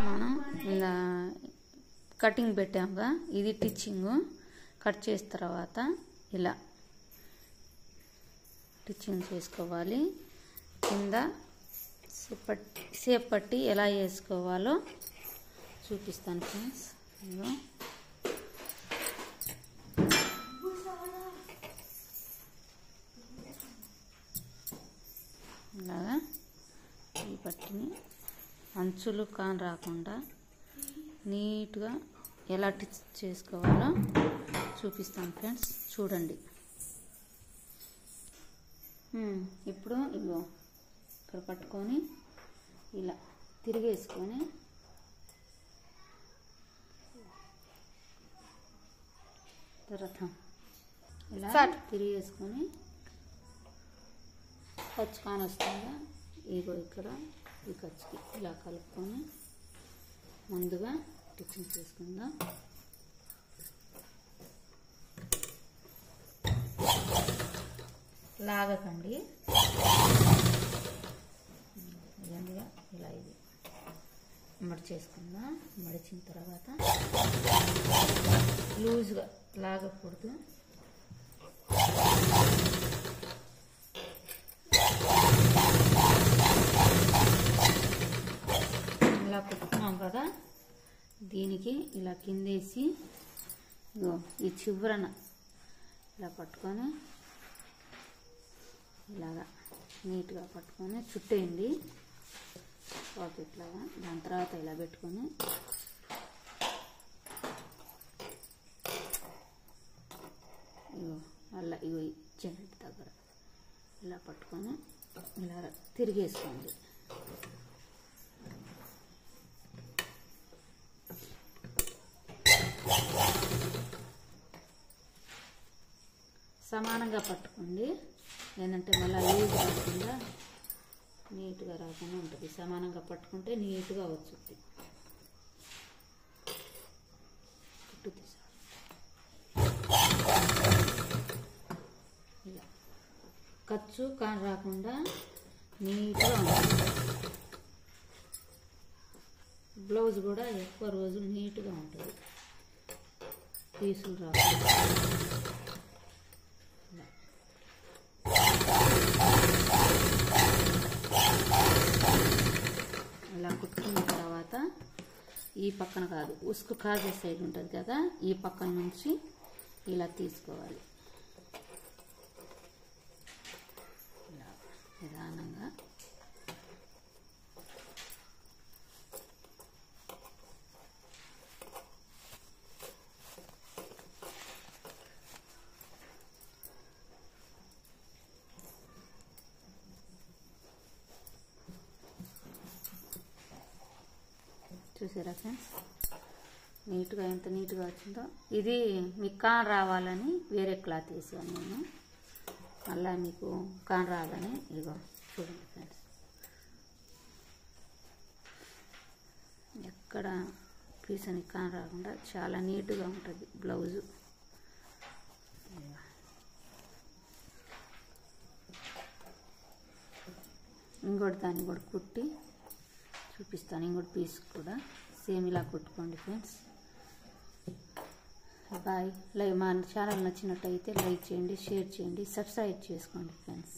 మనం ఇలా కటింగ్ పెట్టాముగా, ఇది టిచ్చింగ్. కట్ చేసిన తర్వాత ఇలా టిచ్చింగ్ చేసుకోవాలి. కింద సేప్ పట్టి ఎలా వేసుకోవాలో చూపిస్తాను ఫ్రెండ్స్. ఇలాగా ఈ పట్టిని అంచులు కాని రాకుండా నీట్గా ఎలా టిచ్ చేసుకోవాలో చూపిస్తాను ఫ్రెండ్స్, చూడండి. ఇప్పుడు ఇగో ఇక్కడ పట్టుకొని ఇలా తిరిగేసుకొని తర్వాత ఇలా తిరిగేసుకొని ఖర్చు కాని వస్తుందా, ఇగో ఇక్కడ ఈ ఖర్చుకి ఇలా కలుపుకొని ముందుగా టిచ్చింగ్ చేసుకుందాం. లాగకండి, ఇదండిగా ఇలా ఇది మడిచేసుకుందాం. మడిచిన తర్వాత లూజ్గా లాగకూడదు. ఇలా కుట్టుకున్నాం కదా, దీనికి ఇలా కిందేసి ఇగో ఈ చివరన ఇలా పట్టుకొని ఇలాగా నీట్గా పట్టుకొని చుట్టేయండి పాకెట్లాగా. దాని తర్వాత ఇలా పెట్టుకొని ఇగో అలా ఇగో ఇచ్చేయండి దగ్గర ఇలా పట్టుకొని ఇలా తిరిగేసుకోండి. సమానంగా పట్టుకోండి, ఏంటంటే మళ్ళీ లూజ్ రాకుండా నీట్గా రాకుండా ఉంటుంది. సమానంగా పట్టుకుంటే నీట్గా వచ్చుద్ది. కుట్టు తీసా ఇలా ఖర్చు కాని రాకుండా నీట్గా ఉంటుంది. బ్లౌజ్ కూడా ఎక్కువ రోజులు నీట్గా ఉంటుంది, పీసులు రాకుండా. ఇలా కుట్టుకున్న తర్వాత ఈ పక్కన కాదు, ఉసుకు కాజే సైడ్ ఉంటుంది కదా, ఈ పక్కన నుంచి ఇలా తీసుకోవాలి. ఇలా నిదానంగా చూసారా ఫ్రెండ్స్, నీట్గా ఎంత నీట్గా వచ్చిందో. ఇది మీకు కాన్ రావాలని వేరే క్లాత్ వేసాను నేను, మళ్ళీ మీకు కాన్ రావాలని ఇదిగో చూడండి ఫ్రెండ్స్. ఎక్కడ పీస్ అని కాన్ రాకుండా చాలా నీట్గా ఉంటుంది బ్లౌజు. ఇంకోటి దాన్ని కూడా కుట్టి చూపిస్తాను. ఇంకోటి పీస్ కూడా సేమ్ ఇలా కుట్టుకోండి ఫ్రెండ్స్. బాయ్. మా ఛానల్ నచ్చినట్టయితే లైక్ చేయండి, షేర్ చేయండి, సబ్స్క్రైబ్ చేసుకోండి ఫ్రెండ్స్.